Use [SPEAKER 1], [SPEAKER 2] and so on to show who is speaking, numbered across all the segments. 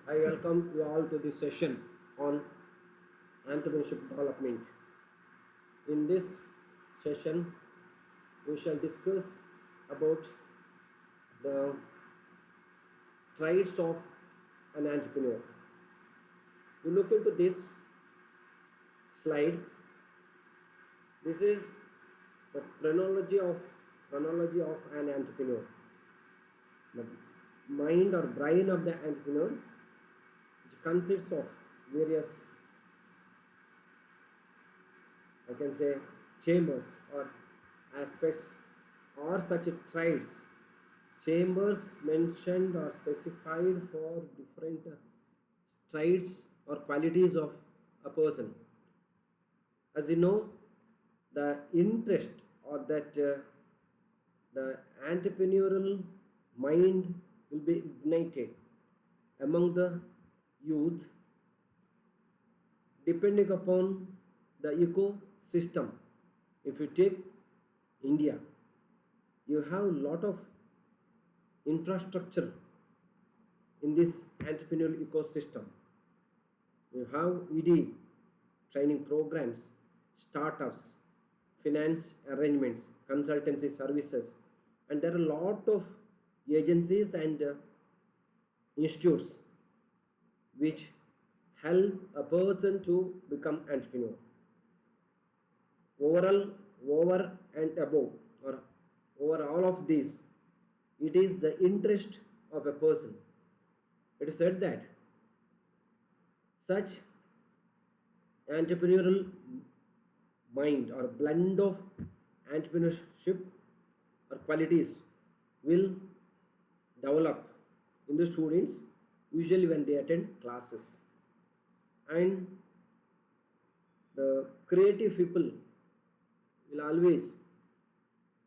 [SPEAKER 1] I welcome you all to this session on entrepreneurship development. In this session, we shall discuss about the traits of an entrepreneur. You look into this slide. This is the chronology of an entrepreneur. The mind or brain of the entrepreneur, which consists of various, I can say, chambers or aspects or such traits. Chambers mentioned or specified for different traits or qualities of a person. As you know, the interest or that the entrepreneurial mind will be ignited among the youth depending upon the ecosystem. If you take India, you have a lot of infrastructure in this entrepreneurial ecosystem. You have ED training programs, startups, finance arrangements, consultancy services, and there are a lot of agencies and institutes which help a person to become entrepreneur. Overall, over and above, or over all of this, it is the interest of a person. It is said that such entrepreneurial mind or blend of entrepreneurship or qualities will develop in the students usually when they attend classes. And the creative people will always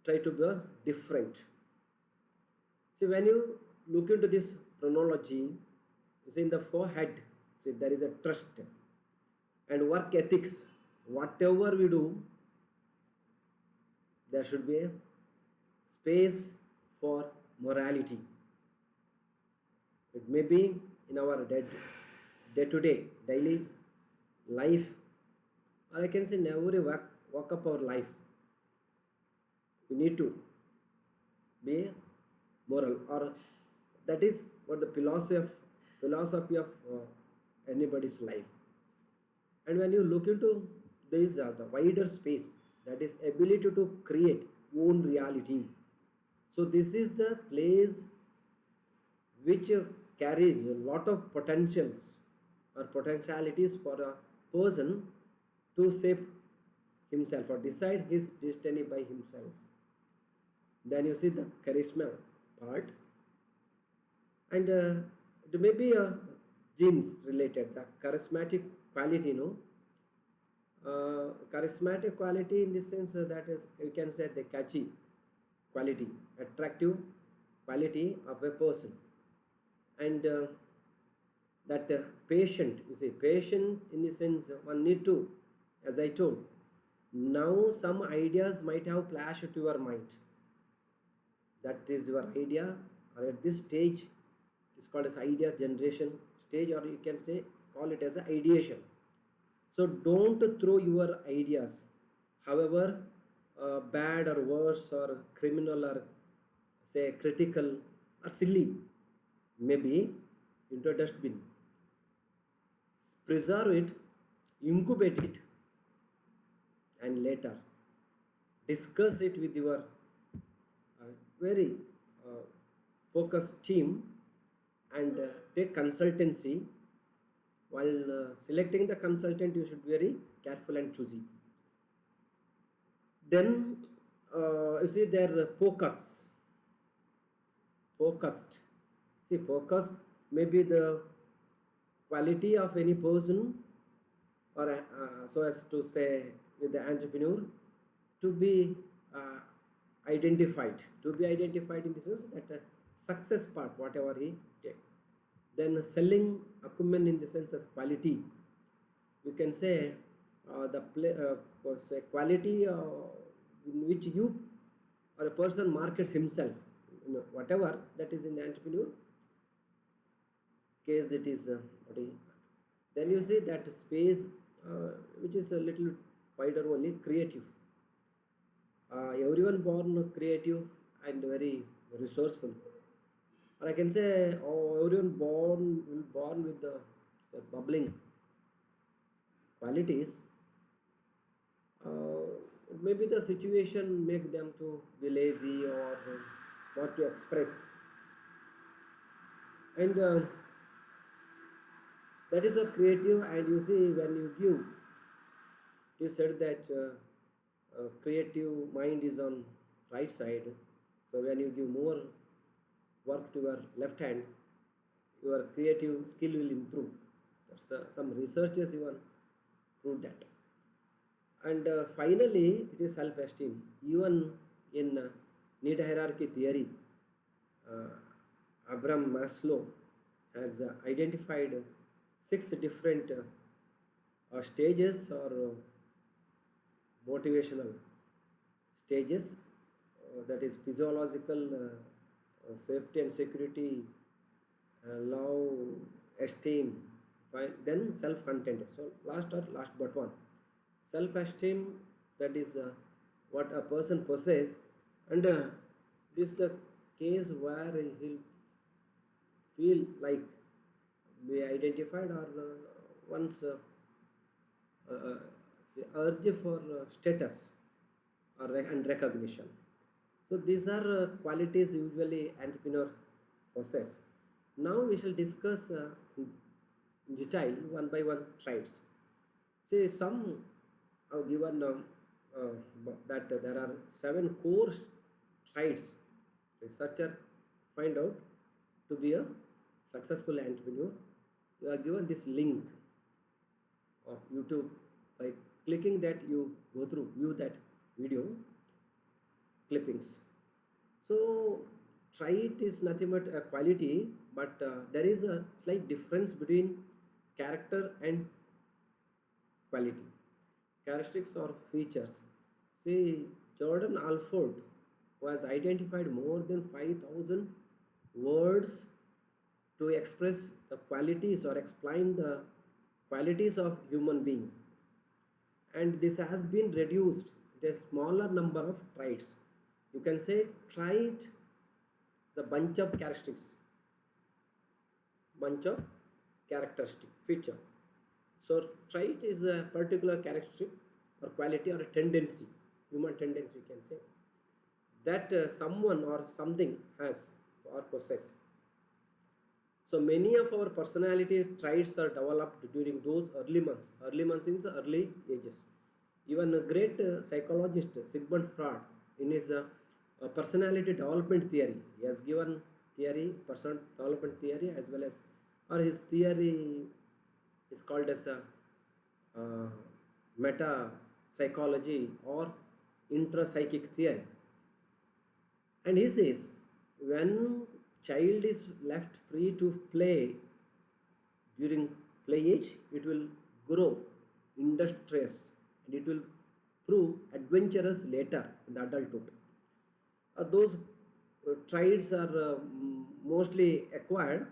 [SPEAKER 1] try to be different. See, when you look into this chronology, you see in the forehead, see there is a trust and work ethics. Whatever we do, there should be a space for morality. It may be in our day-to-day, daily life, or I can say in every walk up our life. We need to be moral, or that is what the philosophy of anybody's life. And when you look into this the wider space, that is ability to create own reality. So this is the place which carries a lot of potentials or potentialities for a person to shape himself or decide his destiny by himself. Then you see the charisma part, and it may be a genes related, the charismatic quality, charismatic quality in the sense that is, you can say, the catchy quality, attractive quality of a person. And that patient, you see, patient in the sense one need to, as I told, now some ideas might have flashed to your mind. That is your idea, or at this stage it's called as idea generation stage, or you can say call it as a ideation. So don't throw your ideas, however bad or worse or criminal or say critical or silly, maybe, into a dustbin. Preserve it, incubate it, and later discuss it with your very focused team, and take consultancy. While selecting the consultant, you should be very careful and choosy. Then you see their focused. See, focus may be the quality of any person, or so as to say with the entrepreneur, to be identified in the sense that success part whatever he take. Then selling acumen in the sense of quality, you can say say quality in which you or a person markets himself, whatever that is in the entrepreneur, case it is what is- then you see that space which is a little wider only creative. Everyone born creative and very resourceful, or I can say, oh, everyone born with the say, bubbling qualities. uh, Maybe the situation make them to be lazy or not to express, and that is a creative. And you see, when you give, you said that creative mind is on right side. So when you give more work to your left hand, your creative skill will improve. That's, some researchers even proved that. And finally, it is self-esteem. Even in need hierarchy theory, Abraham Maslow has identified six different stages or motivational stages, that is physiological, safety and security, love, esteem, then self-contented. So last but one, self-esteem, that is what a person possesses, and this is the case where he'll feel like be identified or once say urge for status or and recognition. So these are qualities usually entrepreneur possess. Now we shall discuss in detail one by one traits. See, some have given that there are seven core traits researcher find out to be a successful entrepreneur. You are given this link of YouTube. By clicking that, you go through, view that video clippings. So trait is nothing but a quality, but there is a slight difference between character and quality. Characteristics or features. See, Jordan Alford was identified more than 5,000 words to express the qualities or explain the qualities of human being, and this has been reduced to a smaller number of traits. You can say trait the bunch of characteristic feature. So trait is a particular characteristic or quality or a tendency, human tendency you can say, that someone or something has or possess. So many of our personality traits are developed during those early months. Early months means early ages. Even a great psychologist Sigmund Freud, in his personality development theory, he has given theory, person development theory, as well as, or his theory is called as a meta psychology or intrapsychic theory. And he says, when child is left free to play during play age, it will grow industrious and it will prove adventurous later in the adulthood. Those traits are mostly acquired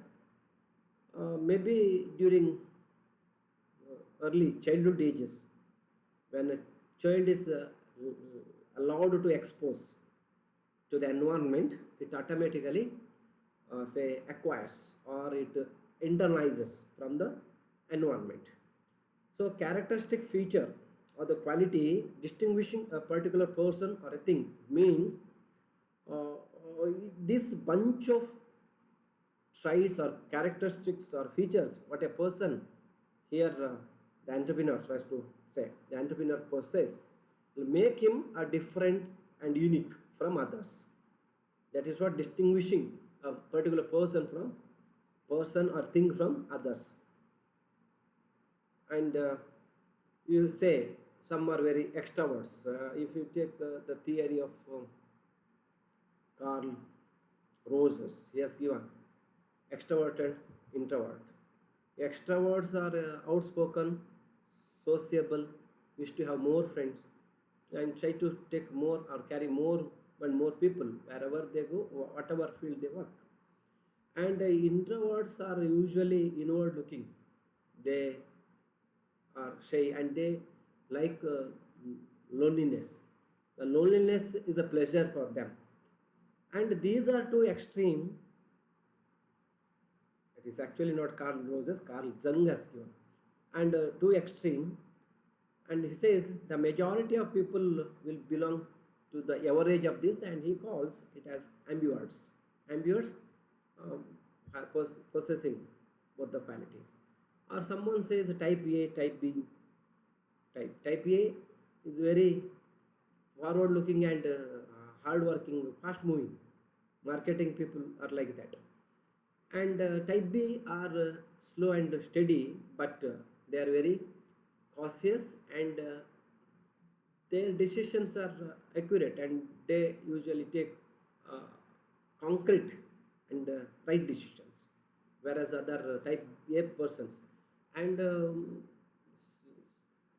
[SPEAKER 1] maybe during early childhood ages, when a child is allowed to expose to the environment, it automatically say acquires or it internalizes from the environment. So characteristic feature or the quality distinguishing a particular person or a thing means this bunch of traits or characteristics or features what a person here the entrepreneur has to say the entrepreneur possess will make him a different and unique from others. That is what distinguishing a particular person or thing from others. And you say some are very extroverts. If you take the theory of Carl Roses, he has given extrovert and introvert. Extroverts are outspoken, sociable, wish to have more friends, and try to take more or carry more and more people wherever they go, whatever field they work. And introverts are usually inward looking. They are shy and they like loneliness. The loneliness is a pleasure for them. And these are two extreme. It is actually not Carl Roses, Carl Jung has given. And two extreme. And he says the majority of people will belong to the average of this, and he calls it as ambiverts. Ambiverts um, are possessing both the qualities. Or someone says type A, type B type. Type A is very forward looking and hard working, fast moving. Marketing people are like that. And type B are slow and steady, but they are very cautious, and their decisions are accurate, and they usually take uh, concrete and right decisions, whereas other type A persons. And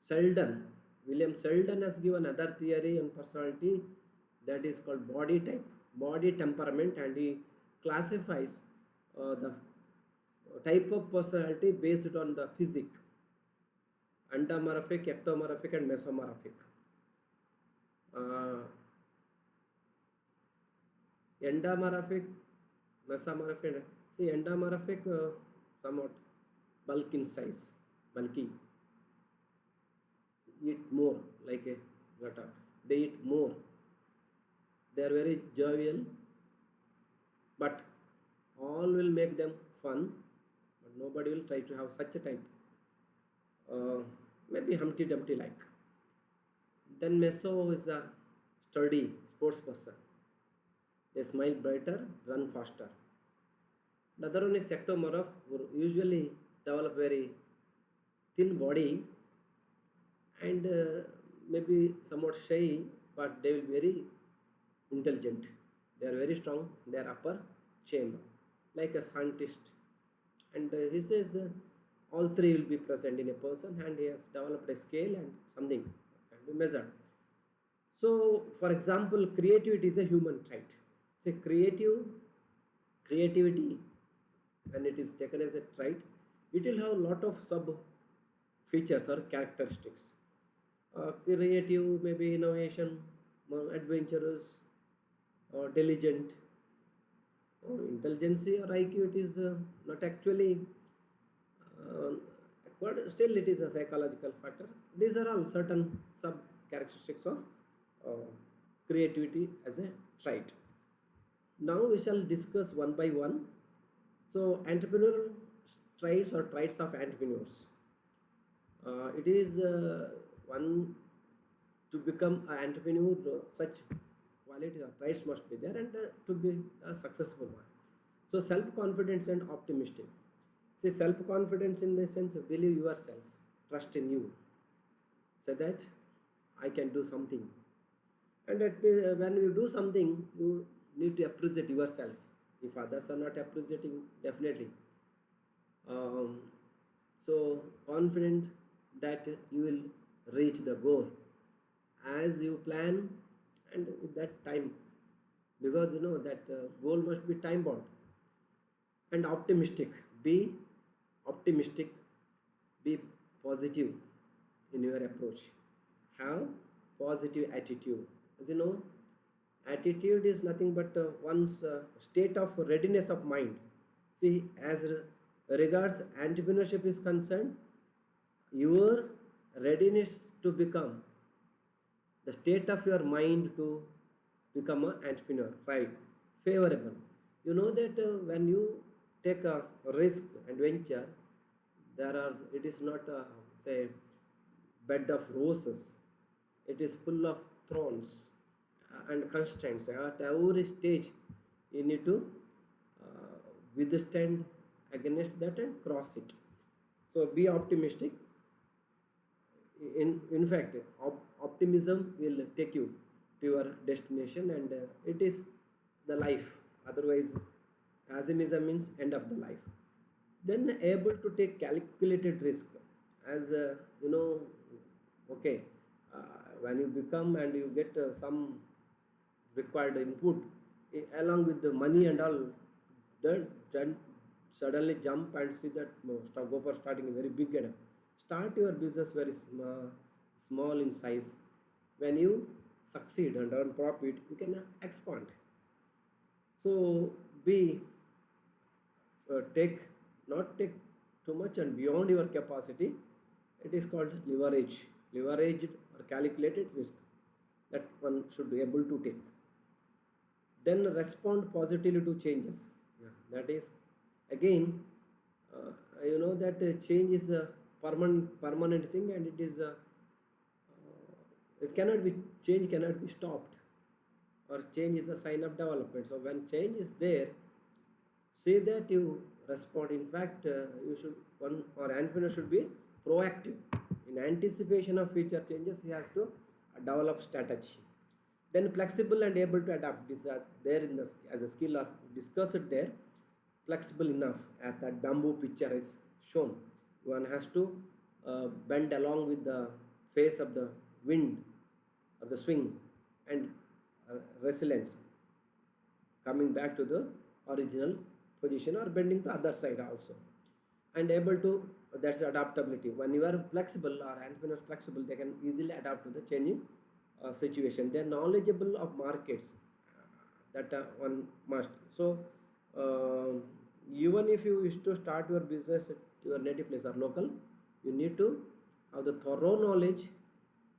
[SPEAKER 1] Sheldon, William Sheldon has given another theory on personality that is called body type, body temperament, and he classifies the type of personality based on the physique: endomorphic, ectomorphic, and mesomorphic. Uh, Endomorphic, mesomorphic. See, endomorphic somewhat bulk in size, bulky, eat more like a lot of. They eat more. They are very jovial, but all will make them fun, but nobody will try to have such a type. Uh, Maybe Humpty Dumpty like. Then Meso is a sturdy sports person. They smile brighter, run faster. The other one is ectomorph, who usually develop very thin body and maybe somewhat shy, but they will be very intelligent. They are very strong. Their upper chamber, like a scientist. And he says all three will be present in a person, and he has developed a scale and something can be measured. So, for example, creativity is a human trait. Say creativity, when it is taken as a trait, it will have a lot of sub features or characteristics. Creative, maybe innovation, more adventurous, or diligent, or intelligence or IQ. It is not actually acquired, still it is a psychological factor. These are all certain sub characteristics of uh, creativity as a trait. Now we shall discuss one by one. So, entrepreneurial traits or traits of entrepreneurs. It is one to become an entrepreneur, such qualities or traits must be there, and to be a successful one. So, self confidence and optimistic. See, self confidence in the sense of believe yourself, trust in you, say that I can do something. And when you do something, you need to appreciate yourself. If others are not appreciating, definitely. Um, so confident that you will reach the goal as you plan and with that time, because you know that goal must be time bound. And optimistic, be optimistic, be positive in your approach, have positive attitude. As you know, attitude is nothing but one's state of readiness of mind. See, as regards entrepreneurship is concerned, your readiness to become, the state of your mind to become an entrepreneur, right, favorable. You know that when you take a risk and venture, there are, it is not say bed of roses, it is full of thorns and constraints. At every stage you need to withstand against that and cross it. So be optimistic. In fact, optimism will take you to your destination, and it is the life. Otherwise, pessimism means end of the life. Then able to take calculated risk, as you know, okay, when you become and you get some required input, along with the money and all, don't suddenly jump and see that no, start, go for starting a very big enough. Start your business very small in size. When you succeed and earn profit, you can expand. So be take not take too much and beyond your capacity. It is called leveraged or calculated risk that one should be able to take. Then respond positively to changes. Yeah, that is again, uh, you know that change is a permanent thing, and it is it cannot be change cannot be stopped, or change is a sign of development. So when change is there, say that you respond. In fact, you should one or entrepreneur should be proactive in anticipation of future changes. He has to develop strategy. Then flexible and able to adapt. This as there in the as a skill or discussed there. Flexible enough, as that bamboo picture is shown. One has to bend along with the face of the wind of the swing, and resilience, coming back to the original position or bending to other side also, and able to, that's adaptability. When you are flexible or entrepreneurs flexible, they can easily adapt to the changing situation. They are knowledgeable of markets, that one must. So even if you wish to start your business at your native place or local, you need to have the thorough knowledge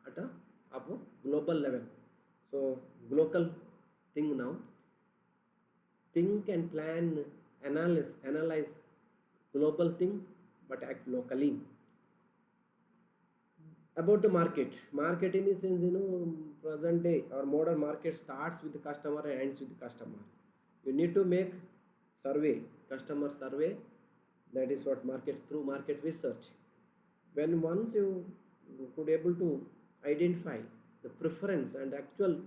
[SPEAKER 1] at a of a global level. So global thing now, think and plan, analyze global thing, but act locally. About the market in the sense, present day or modern market starts with the customer and ends with the customer. You need to make survey, customer survey. That is what market, through market research. When once you could able to identify the preference and actual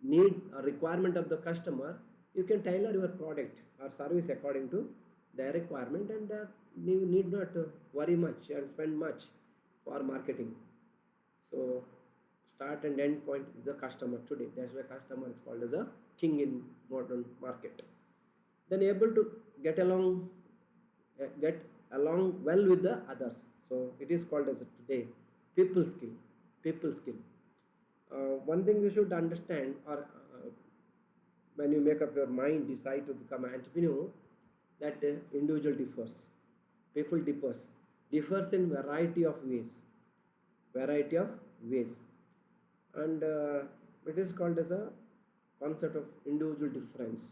[SPEAKER 1] need or requirement of the customer, you can tailor your product or service according to their requirement, and you need not worry much and spend much for marketing. So start and end point is the customer today. That's why customer is called as a king in modern market. Then able to get along well with the others. So it is called as a today people skill. People skill. One thing you should understand, or when you make up your mind, decide to become an entrepreneur, that individual differs, people differs in variety of ways, and it is called as a concept of individual difference.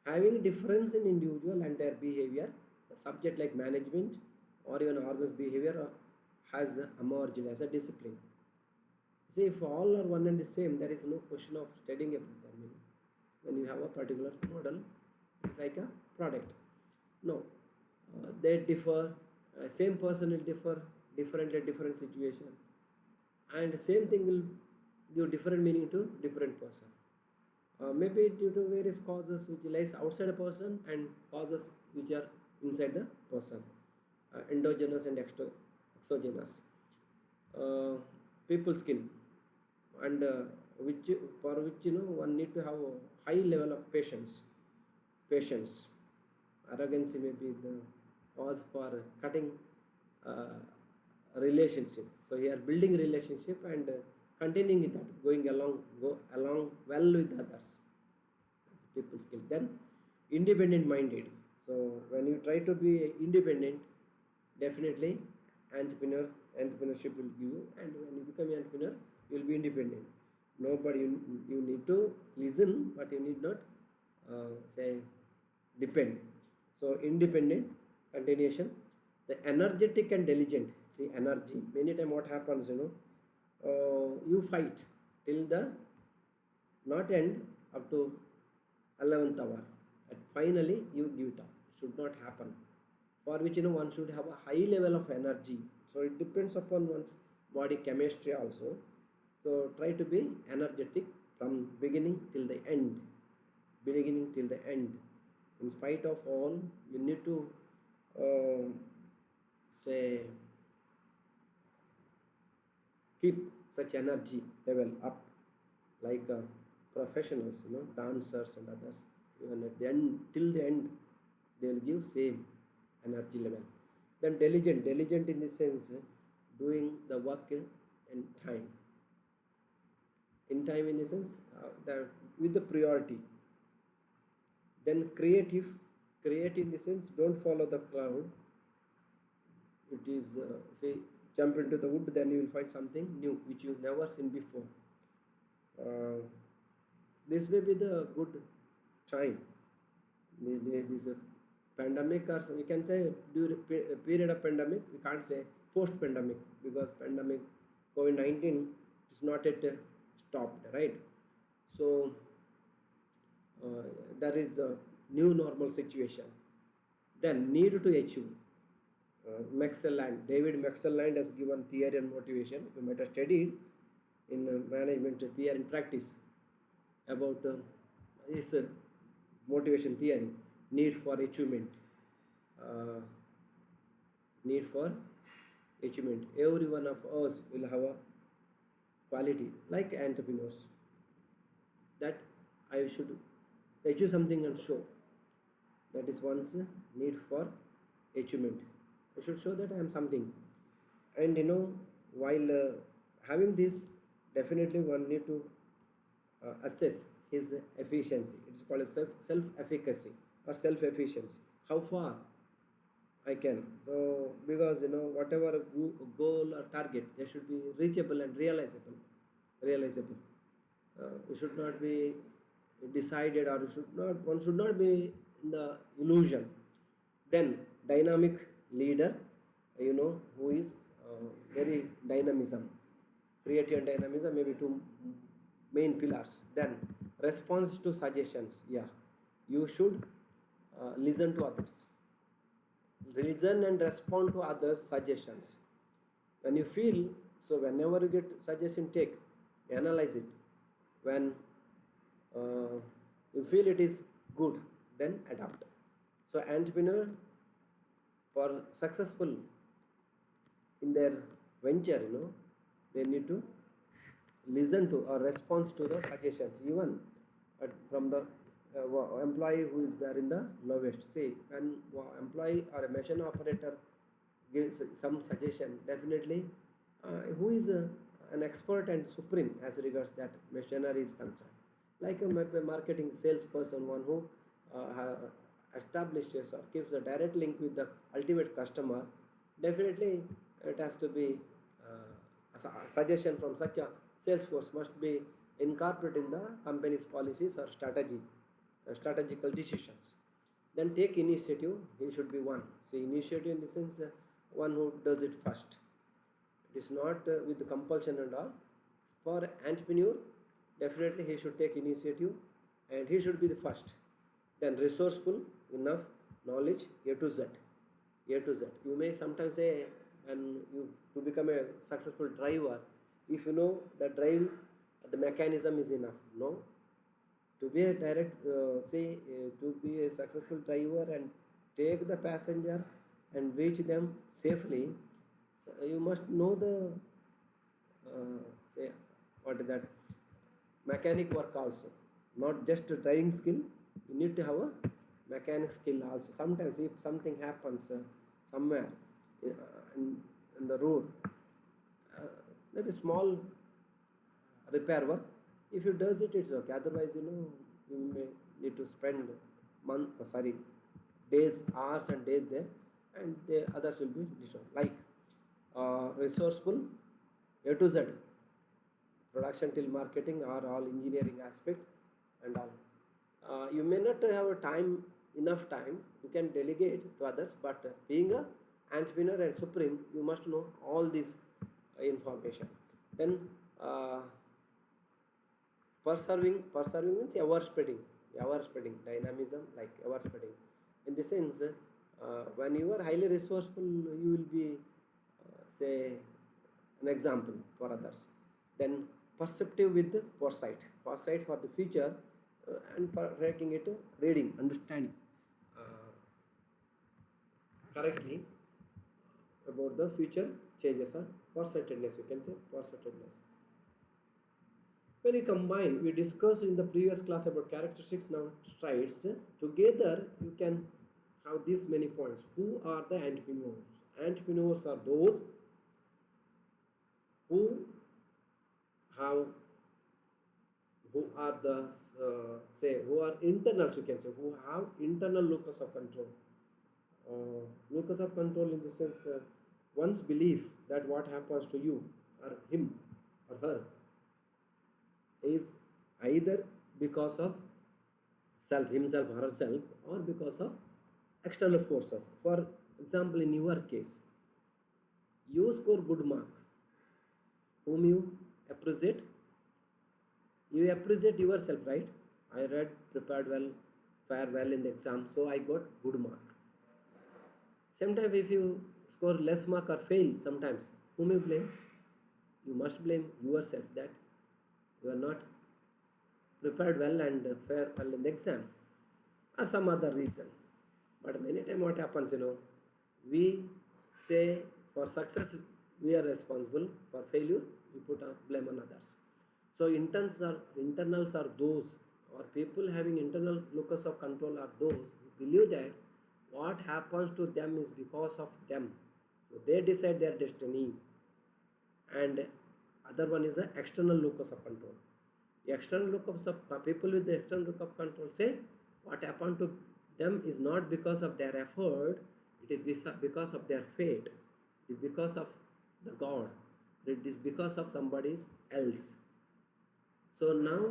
[SPEAKER 1] Having difference in individual and their behavior, a subject like management or even organized behavior has emerged as a discipline. See, if all are one and the same, there is no question of studying about them. When you have a particular model, it's like a product. No, they differ. Same person will differ different at different situation, and same thing will give different meaning to different person. Maybe due to various causes which lies outside a person and causes which are inside the person, endogenous and exogenous. People skill, and which for which one need to have a high level of patience. Arrogance may be the cause for cutting uh, relationship. So here building relationship and continuing with that, go along well with others. People skill. Then independent minded. So when you try to be independent, definitely entrepreneurship will give you, and when you become an entrepreneur, you will be independent. Nobody, you need to listen, but you need not say depend. So independent continuation. The energetic and diligent. See, energy, many time what happens, you fight till the not end up to 11th hour, and finally you give it up. Should not happen. For which one should have a high level of energy. So it depends upon one's body chemistry also. So try to be energetic from beginning till the end. In spite of all, you need to say keep such energy level up, like professionals, dancers and others. even at the end, till the end, they will give same energy level. Then diligent in the sense doing the work in time. In time in the sense that with the priority. Then creative in the sense don't follow the crowd. It is say jump into the wood, then you will find something new which you've never seen before. This may be the good time. This pandemic, or we can say during period of pandemic, we can't say post pandemic, because pandemic COVID-19 is not yet stopped, right? So there is a new normal situation. Then need to achieve. David McSelland has given theory and motivation. You might have studied in management theory and practice about this motivation theory. Need for achievement. Need for achievement. Every one of us will have a quality like entrepreneurs, that I should achieve something and show. That is one's need for achievement. I should show that I am something. And while having this, definitely one need to assess his efficiency. It's called self efficacy or self efficiency. How far I can. So because whatever goal or target, they should be reachable and realizable. Realizable. It should not be decided, or one should not be in the illusion. Then dynamic leader, who is very dynamism, creative and dynamism, maybe two main pillars. Then response to suggestions. Yeah, you should listen to others. Listen and respond to others' suggestions. When you feel, so whenever you get suggestion, take, analyze it. When you feel it is good, then adapt. So entrepreneur, for successful in their venture, they need to listen to or respond to the suggestions, even from the employee who is there in the lowest. Say, when employee or a machine operator gives some suggestion, definitely who is an expert and supreme as regards that machinery is concerned. Like a marketing salesperson, one who establishes or keeps a direct link with the ultimate customer, definitely it has to be a suggestion from such a sales force must be incorporated in the company's policies or strategical decisions. Then take initiative. He should be one. See, initiative in the sense one who does it first. It is not with the compulsion and all. For entrepreneur, definitely he should take initiative and he should be the first. Then resourceful, enough knowledge, A to Z. A to Z. You may sometimes say, and you to become a successful driver, if you know the drive, the mechanism is enough. No. To be a to be a successful driver and take the passenger and reach them safely, so you must know the what is that, mechanic work also, not just a driving skill. You need to have a mechanic skill also. Sometimes if something happens somewhere in the road, maybe small repair work, if you does it, it's okay. Otherwise, you may need to spend days, hours and days there, and the others will be disturbed. Like resourceful, A to Z, production till marketing are all engineering aspect and all. You may not have enough time. You can delegate to others, but being a entrepreneur and supreme, you must know all this information. Then Perserving means ever spreading dynamism, like ever spreading. In the sense, when you are highly resourceful, you will be, say, an example for others. Then perceptive with foresight for the future, and for making it reading, understanding correctly about the future changes or foresightedness. You can say foresightedness. When you combine, we discussed in the previous class about characteristics, now strides. Together, you can have these many points. Who are the entrepreneurs? Entrepreneurs are those who have who are the say who are internals, you can say, who have internal locus of control. Locus of control in the sense, one's belief that what happens to you or him or her is either because of self, himself or herself, or because of external forces. For example, in your case, you score good mark, whom you appreciate, you appreciate yourself, right? I read, prepared well, fare well in the exam, so I got good mark. Sometimes if you score less mark or fail sometimes, whom you blame? You must blame yourself that you are not prepared well and fare well in the exam, or some other reason. But many times what happens, we say for success we are responsible, for failure we put a blame on others. So internals are those, or people having internal locus of control are those who believe that what happens to them is because of them. So they decide their destiny. And other one is the external locus of control. The external locus of people with the external locus of control say what happened to them is not because of their effort, it is because of their fate, it is because of the God, it is because of somebody else. So now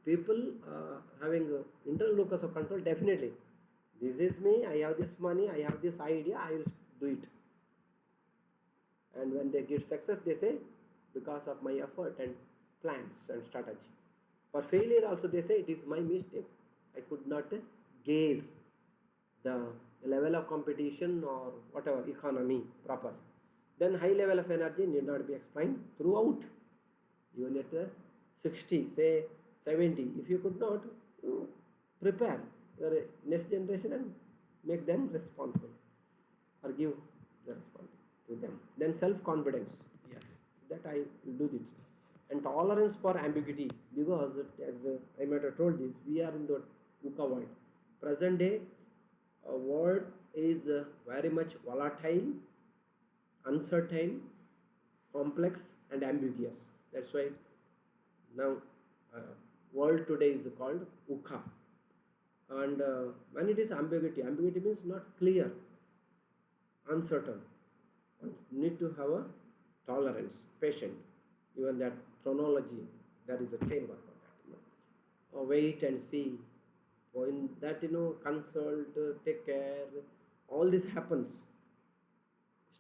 [SPEAKER 1] people having internal locus of control, definitely this is me, I have this money, I have this idea, I will do it. And when they get success, they say because of my effort and plans and strategy. For failure also they say it is my mistake, I could not gauge the level of competition or whatever economy proper. Then high level of energy need not be explained throughout, even at the 60, say 70, if you could not, prepare your next generation and make them responsible, or give the responsibility to them. Then self-confidence, yes, that I will do this. And tolerance for ambiguity, because as I might have told this, we are in the VUCA world. Present day world is very much volatile, uncertain, complex and ambiguous. That's why now uh, world today is called VUCA. And when it is ambiguity, ambiguity means not clear, uncertain. One need to have a tolerance, patient. Even that chronology, that is a framework for that. Wait and see. So in that, consult, take care. All this happens.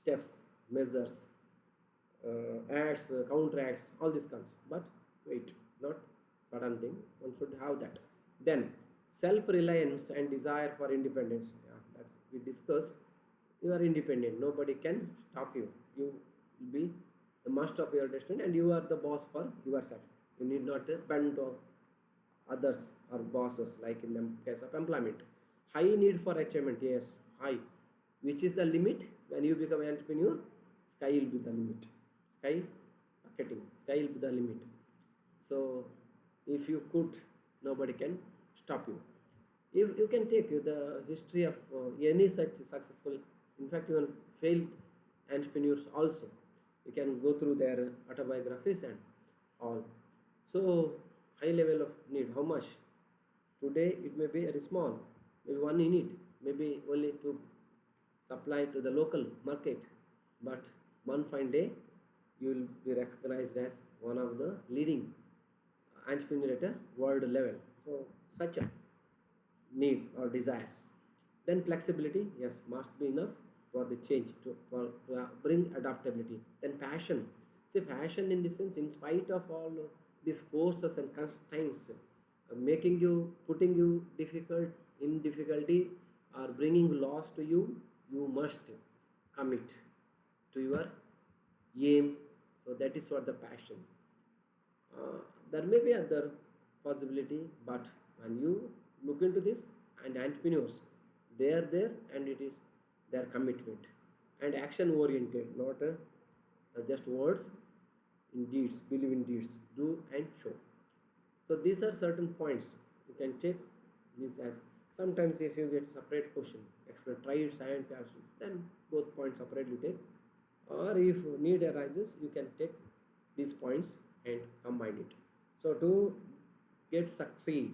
[SPEAKER 1] Steps, measures, ads, counter ads, all this comes. But wait, not sudden thing. One should have that. Then self-reliance and desire for independence. Yeah, that we discussed. You are independent. Nobody can stop you. You will be the master of your destiny, and you are the boss for yourself. You need not bend to others or bosses, like in the case of employment. High need for achievement, yes, high. Which is the limit? When you become an entrepreneur, sky will be the limit. Sky marketing, sky will be the limit. So if you could, nobody can stop you. If you can take the history of any such successful, in fact even failed entrepreneurs also, you can go through their autobiographies and all. So high level of need, how much? Today it may be very small, maybe 1 unit, maybe only to supply to the local market, but one fine day you will be recognized as one of the leading entrepreneur at a world level. So such a need or desires. Then flexibility, yes, must be enough for the change to bring adaptability. Then passion. See, passion in the sense, in spite of all these forces and constraints, making you, putting you difficult in difficulty, or bringing loss to you, you must commit to your aim. So that is what the passion. There may be other possibility, but when you look into this, and entrepreneurs, they are there, and it is their commitment and action oriented, not just words, in deeds, believe in deeds, do and show. So these are certain points you can take these as. Sometimes if you get separate question, explain, try it science questions, then both points separately take. Or if need arises, you can take these points and combine it. So to get succeed,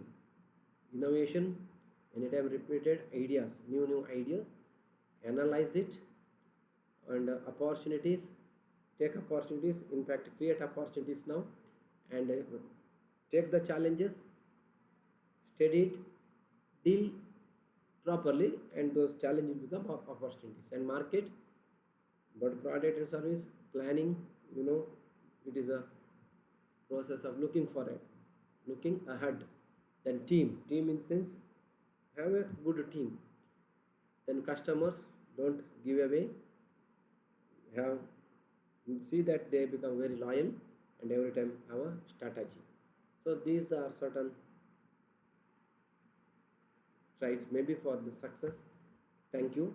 [SPEAKER 1] innovation, anytime repeated ideas, new ideas, analyze it, and opportunities, take opportunities, in fact create opportunities now, and take the challenges, study it, deal properly, and those challenges become opportunities. And market, but product and service planning, you know, it is a process of looking for it, looking ahead. Then team in sense, have a good team. Then customers, don't give away, have, see that they become very loyal, and every time have a strategy. So these are certain traits maybe for the success. Thank you.